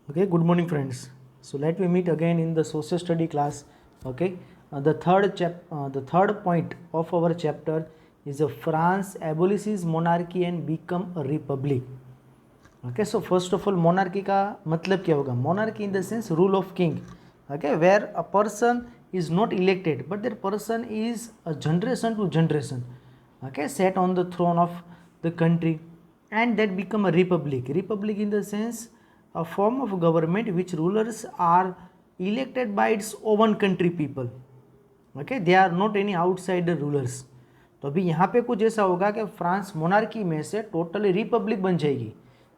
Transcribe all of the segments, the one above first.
Okay, good morning, friends. So let me meet again in the social study class. Okay, the third point of our chapter is France abolishes monarchy and become a republic. Okay, so first of all, monarchy का मतलब क्या होगा? Monarchy in the sense rule of king. Okay, where a person is not elected, but that person is a generation to generation. Okay, set on the throne of the country, and that become a republic. Republic in the sense a form of government which rulers are elected by its own country people. Okay, they are not any outsider rulers. तो अभी यहाँ पे कुछ ऐसा होगा कि France monarchy में से टोटली रिपब्लिक बन जाएगी.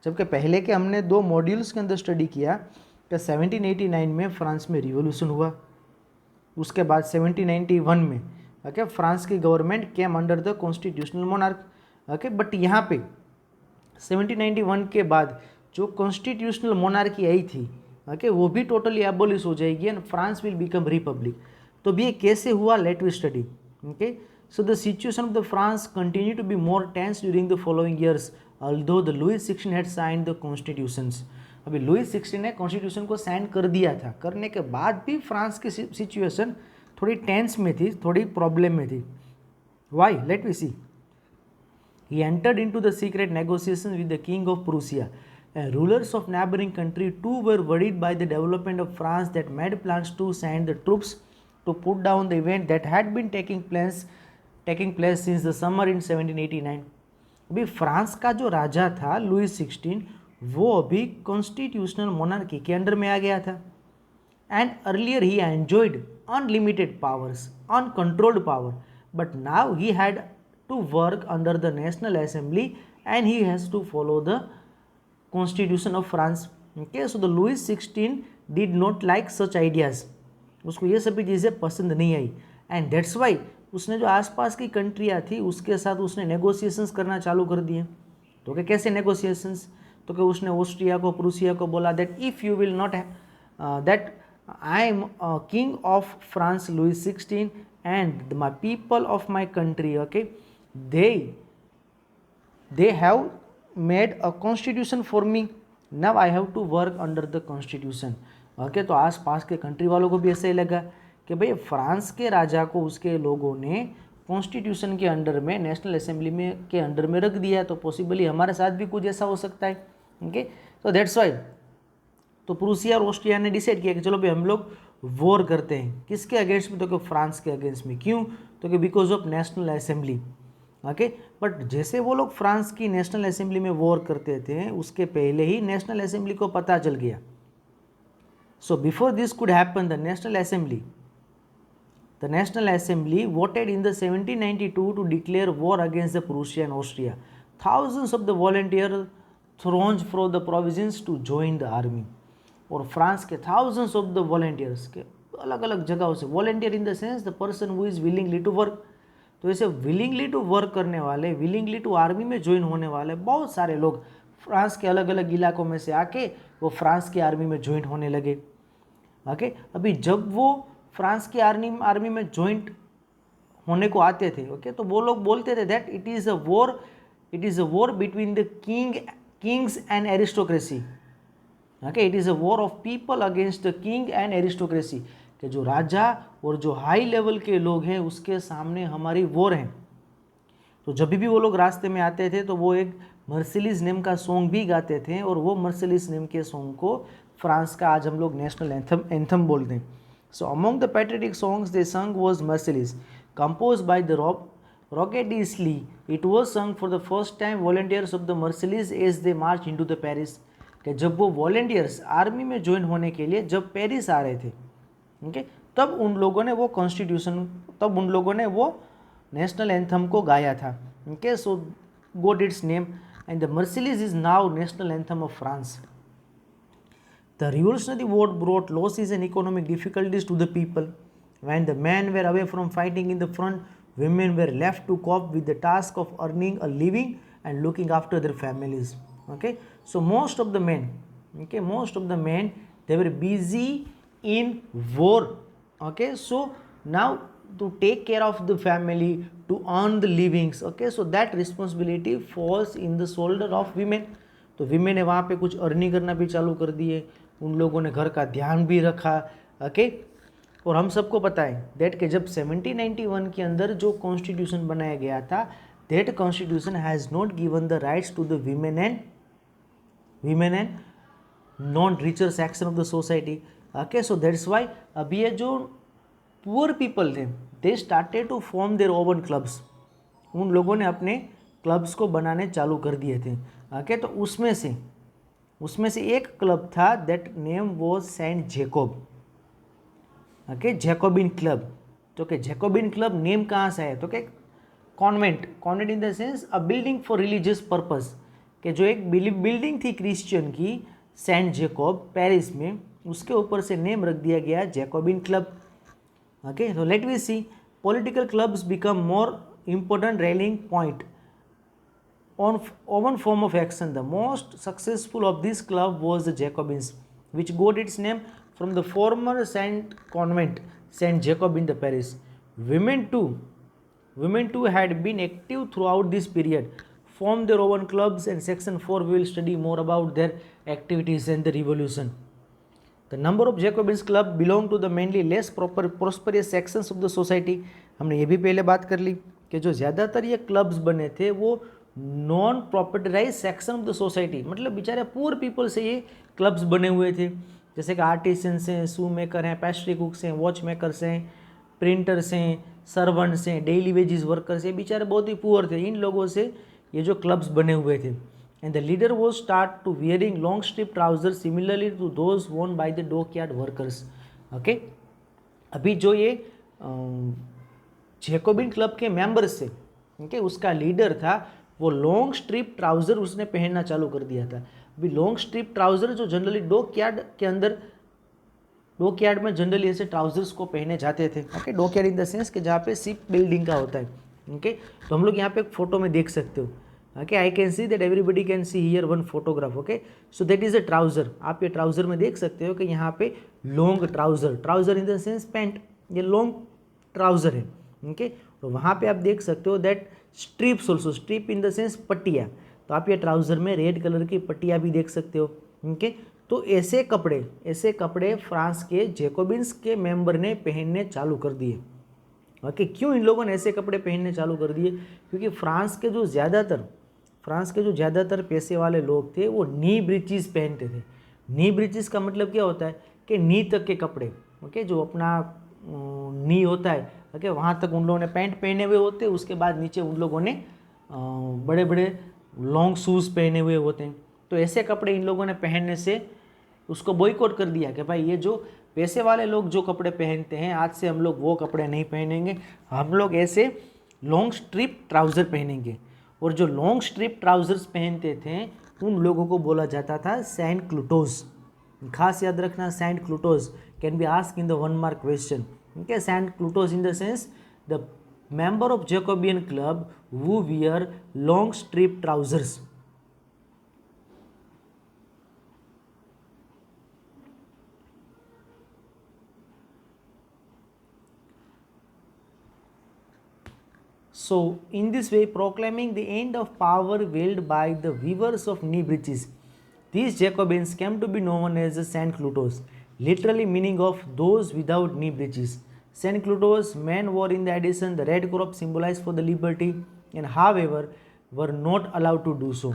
जबकि पहले के हमने दो मॉड्यूल्स के अंदर स्टडी किया कि 1789 में फ्रांस में रिवोल्यूशन हुआ, उसके बाद 1791 में ओके फ्रांस की government came under the constitutional monarch. Okay, but यहाँ पे 1791 के बाद जो कॉन्स्टिट्यूशनल मोनार्की आई थी ओके वो भी टोटली एबोलिश हो जाएगी and France will become republic. तो भी ये कैसे हुआ, let we study. Okay, so the situation of the France continue to be more tense during the following years although the Louis 16 had signed the constitutions. अभी Louis 16 ने constitution को sign कर दिया था, करने के बाद भी फ्रांस की सिचुएशन थोड़ी टेंस में थी, थोड़ी प्रॉब्लम में थी. Why, let we see. He entered into the secret negotiations with the king of Prussia. And rulers of neighboring country too were worried by the development of France that made plans to send the troops to put down the event that had been taking place since the summer in 1789. अभी France का जो राजा था Louis 16 वो अभी constitutional monarchy के under में आ गया था. And earlier he enjoyed unlimited powers, uncontrolled power, but now he had to work under the National Assembly and he has to follow the Constitution of France. Okay, so the Louis 16 did not like such ideas. उसको ये सभी चीज़ें पसंद नहीं आई and that's why उसने जो आसपास की कंट्रियाँ थी उसके साथ उसने नेगोशिएशंस करना चालू कर दिए. तो क्या कैसे नेगोशिएशंस? तो क्या उसने ऑस्ट्रिया को प्रूसिया को बोला that if you will not that I am a king of France, Louis 16, and my people of my country, okay, they have made a constitution for me. Now I have to work under the constitution. Okay, तो आस पास के country वालों को भी ऐसा ही लगा कि भाई France के राजा को उसके लोगों ने कॉन्स्टिट्यूशन के अंडर में, नेशनल असेंबली में के अंडर में रख दिया है, तो पॉसिबली हमारे साथ भी कुछ ऐसा हो सकता है. ओके, तो दैट्स वाई तो प्रूसिया और ऑस्ट्रिया ने डिसाइड किया कि चलो भाई हम लोग वॉर करते हैं. किसके अगेंस्ट में? तो कि फ्रांस के अगेंस्ट में. क्यों? तो कि because of national assembly. Okay, but जैसे वो लोग फ्रांस की नेशनल असेंबली में वॉर करते थे उसके पहले ही नेशनल असेंबली को पता चल गया. So before this could happen the national assembly voted in the 1792 to declare war against the Prussia and Austria. Thousands of the volunteers throned from the provinces to join the army. और France के thousands of the volunteers के अलग अलग जगहों से, volunteer in the sense the person who is willingly to work. तो ऐसे willingly to work करने वाले, विलिंगली टू आर्मी में ज्वाइन होने वाले बहुत सारे लोग फ्रांस के अलग अलग इलाकों में से आके वो फ्रांस की आर्मी में ज्वाइन होने लगे. ओके, अभी जब वो फ्रांस की आर्मी में ज्वाइंट होने को आते थे ओके तो वो लोग बोलते थे that it is a war between the Kings and aristocracy. Okay, it is a war of people against the king and aristocracy. कि जो राजा और जो हाई लेवल के लोग हैं उसके सामने हमारी वॉर है. तो जब भी वो लोग रास्ते में आते थे तो वो एक मर्सिलीज नेम का सॉन्ग भी गाते थे और वो मर्सिलीज नेम के सॉन्ग को फ्रांस का आज हम लोग नेशनल एंथम बोलते हैं. So among the patriotic songs they sang was Marseillaise composed by the Rouget de Lisle. It was sung for the first time volunteers of the Marseillaise as they march into the Paris. कि जब वो volunteers army में join होने के लिए जब Paris आ रहे थे ओके तब उन लोगों ने वो नेशनल एंथम को गाया था. Okay, so got its name and the Marseillaise is now national anthem of France. The revolutionary war brought losses and economic difficulties to the people. When the man were away from fighting in the front, women were left to cope with the task of earning a living and looking after their families. Okay, so most of the men they were busy in war. Okay, so now to take care of the family, to earn the livings. Okay, so that responsibility falls in the shoulder of women. तो women ने वहाँ पे कुछ earning करना भी चालू कर दिए उन लोगों ने घर का ध्यान भी रखा। ओके, और हम सबको पता है दैट कि जब 1791 के अंदर जो कॉन्स्टिट्यूशन बनाया गया था, that constitution has not given the rights to the women and non richer section of the society. Okay, so that's why अभी ये जो पुअर पीपल थे, they started to form their own clubs. उन लोगों ने अपने क्लब्स को बनाने चालू कर दिए थे। ओके, तो उसमें से एक क्लब था, that name was sent Jakob. Okay, Jacobin club. तो कि जैकोबिन क्लब नेम कहाँ से है, तो कि convent in the sense a building for religious purpose, कि जो एक बिल्डिंग थी क्रिश्चियन की सेंट जेकोब पेरिस में, उसके ऊपर से नेम रख दिया गया Jacobin club. Okay, so let we see political clubs become more important rallying point on one form of action. The most successful of this club was the Jacobins, which got its name from the former Saint convent Saint Jacob in the Paris. Women too had been active throughout this period, formed their own clubs, and section 4 we will study more about their activities and the revolution. The number of Jacobins club belong to the mainly less prosperous sections of the society. हमने ये भी पहले बात कर ली कि जो ज़्यादातर ये क्लब्स बने थे वो non propertied section of the society, मतलब बेचारे पुअर पीपल से ये क्लब्स बने हुए थे, जैसे कि आर्टिसंस हैं, शू मेकर हैं, पेस्ट्री कुक्स हैं, वॉच मेकर्स हैं, प्रिंटर्स हैं, सर्वेंट्स हैं, डेली वेजेस वर्कर्स हैं, बेचारे बहुत ही पुअर थे। इन लोगों से ये जो क्लब्स बने हुए थे। And the leader was start to wearing long strip trousers similarly to those worn by the dockyard workers. Okay, अभी जो ये जैकोबिन क्लब के मेंबर्स थे, okay, उसका लीडर था, वो लॉन्ग स्ट्रिप ट्राउज़र उसने पहनना चालू कर दिया था। अभी लॉन्ग स्ट्रिप ट्राउज़र जो जनरली डॉकयार्ड के अंदर, डॉकयार्ड में जनरली ऐसे ट्राउजर्स को पहने जाते थे। Okay, dockyard in the sense कि जहाँ पे शिप बिल्डिंग का होता है। ओके, तो हम लोग यहाँ पे एक फोटो में देख सकते हो। Okay, I can see that everybody can see here one photograph. Okay, so that is a trouser. आप ये ट्राउज़र में देख सकते हो कि यहाँ पे long trouser in the sense pant, ये लॉन्ग ट्राउज़र है। ओके, तो वहाँ पे आप देख सकते हो that strips also, strip in the sense पट्टियाँ। तो आप ये ट्राउज़र में रेड कलर की पट्टियाँ भी देख सकते हो। ओके, तो ऐसे कपड़े फ्रांस के जैकोबिन्स के मेंबर ने पहनने चालू कर दिए। ओके, क्यों इन लोगों ने ऐसे कपड़े पहनने चालू कर दिए? क्योंकि फ्रांस के जो ज़्यादातर पैसे वाले लोग थे वो नी ब्रीचेस पहनते थे। नी ब्रीचेस का मतलब क्या होता है कि नी तक के कपड़े। ओके, जो अपना नी होता है, ओके, वहाँ तक उन लोगों ने पैंट पहने हुए होते हैं। उसके बाद नीचे उन लोगों ने बड़े बड़े लॉन्ग शूज़ पहने हुए होते हैं। तो ऐसे कपड़े इन लोगों ने पहनने से उसको बॉयकॉट कर दिया कि भाई ये जो पैसे वाले लोग जो कपड़े पहनते हैं, आज से हम लोग वो कपड़े नहीं पहनेंगे, हम लोग ऐसे लॉन्ग स्ट्रिप ट्राउज़र पहनेंगे। और जो लॉन्ग स्ट्रिप ट्राउज़र्स पहनते थे उन लोगों को बोला जाता था सेंट क्लूटोज। खास याद रखना, sans culottes can be ask in the 1 mark question. Okay, sans culottes in the sense the member of Jacobian club who wear long strip trousers. So in this way, proclaiming the end of power wielded by the weavers of knee breeches, these Jacobins came to be known as the Saint Clotos, literally meaning of those without knee breeches. Saint Clotos men wore in the addition the red crop symbolized for the liberty and however were not allowed to do so.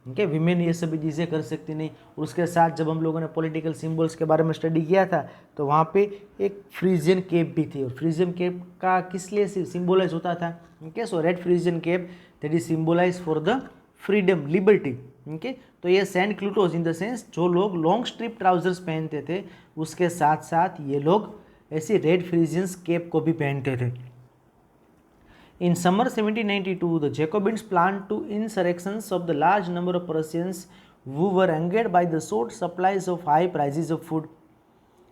Okay, women ये सभी चीज़ें कर सकती नहीं। उसके साथ जब हम लोगों ने पॉलिटिकल सिम्बल्स के बारे में स्टडी किया था तो वहाँ पे एक फ्रीजियन केप भी थी, और फ्रीजियन केप का किस लिए सिम्बोलाइज होता था? Okay, so red Friesian kept that is symbolise for the freedom, liberty. Okay, तो ये Saint culottes in the sense जो लोग लॉन्ग स्ट्रिप ट्राउजर्स पहनते थे, उसके साथ साथ ये लोग ऐसी रेड फ्रीजियंस केप को भी पहनते थे। In summer 1792, the Jacobins planned to insurrections of the large number of Prussians who were angered by the short supplies of high prices of food.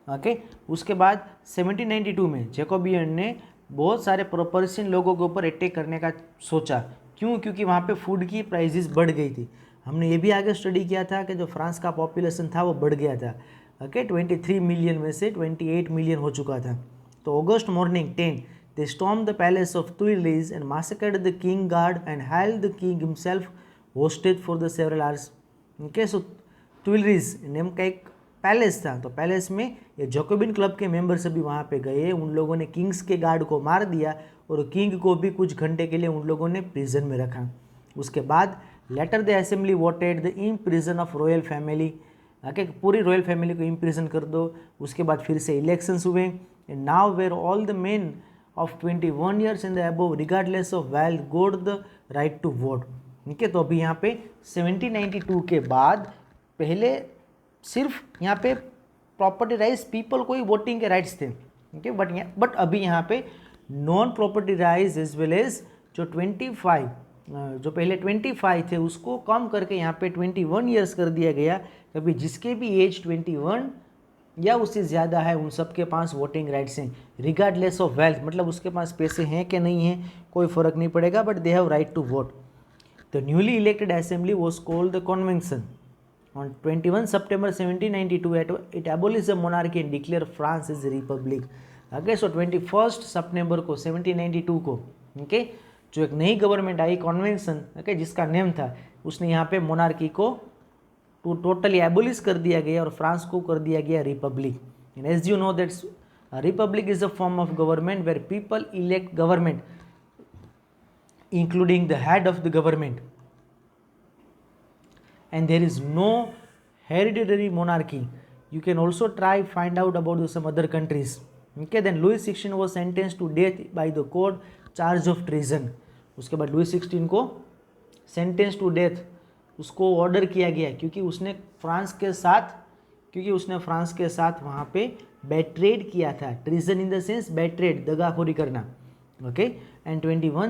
Okay, उसके बाद 1792 में जैकोबियन ने बहुत सारे पर्शियन लोगों के ऊपर अटैक करने का सोचा। क्यों? क्योंकि वहाँ पे फूड की प्राइजेस बढ़ गई थी। हमने ये भी आगे स्टडी किया था कि जो फ्रांस का पॉपुलेशन था वो बढ़ गया था। ओके, 23 मिलियन में से 28 मिलियन हो चुका था। तो अगस्त morning 10 they stormed the palace of Tuileries and massacred the king guard and held the king himself hostage for the several hours. Okay, so Tuileries name का एक पैलेस था, तो पैलेस में ये जैकोबिन क्लब के मेंबर सभी वहाँ पे गए, उन लोगों ने किंग्स के गार्ड को मार दिया और किंग को भी कुछ घंटे के लिए उन लोगों ने प्रिजन में रखा। उसके बाद later the assembly voted the imprison of royal family, okay, पूरी रॉयल फैमिली को इम्प्रिजन कर दो। उसके बाद फिर से इलेक्शंस हुए, and now where all the men of 21 years in the above regardless of wealth got the right to vote. ठीक है, तो अभी यहाँ पे 1792 के बाद पहले सिर्फ यहाँ पे प्रॉपर्टी राइट्स पीपल को ही वोटिंग के राइट्स थे, ठीक है, बट अभी यहाँ पे non property rights as well as जो 25 जो पहले 25 थे उसको कम करके यहाँ पे 21 ईयर्स कर दिया गया। कभी जिसके भी एज 21 या उससे ज़्यादा है उन सब के पास वोटिंग राइट्स हैं, रिगार्डलेस ऑफ वेल्थ, मतलब उसके पास पैसे हैं कि नहीं हैं कोई फ़र्क नहीं पड़ेगा, but they have right to vote. The newly elected assembly was called the convention. On 21 September 1792, it abolished the monarchy and declared France as a republic. Okay, so 21 September को 1792 को, okay, जो एक नई गवर्नमेंट आई convention, okay, जिसका name था, उसने यहाँ पे मोनार्की को टोटली एबोलिश कर दिया गया और फ्रांस को कर दिया गया republic. And as you know that's republic is a form of government where people elect government including the head of the government, and there is no hereditary monarchy. You can also try find out about some other countries. Okay, then Louis XVI was sentenced to death by the court charge of treason. उसके बाद Louis 16 को sentence to death उसको order किया गया क्योंकि उसने France के साथ वहाँ पे बेट्रेड किया था। Treason in the sense betrayed, दगाखोरी करना। Okay, and 21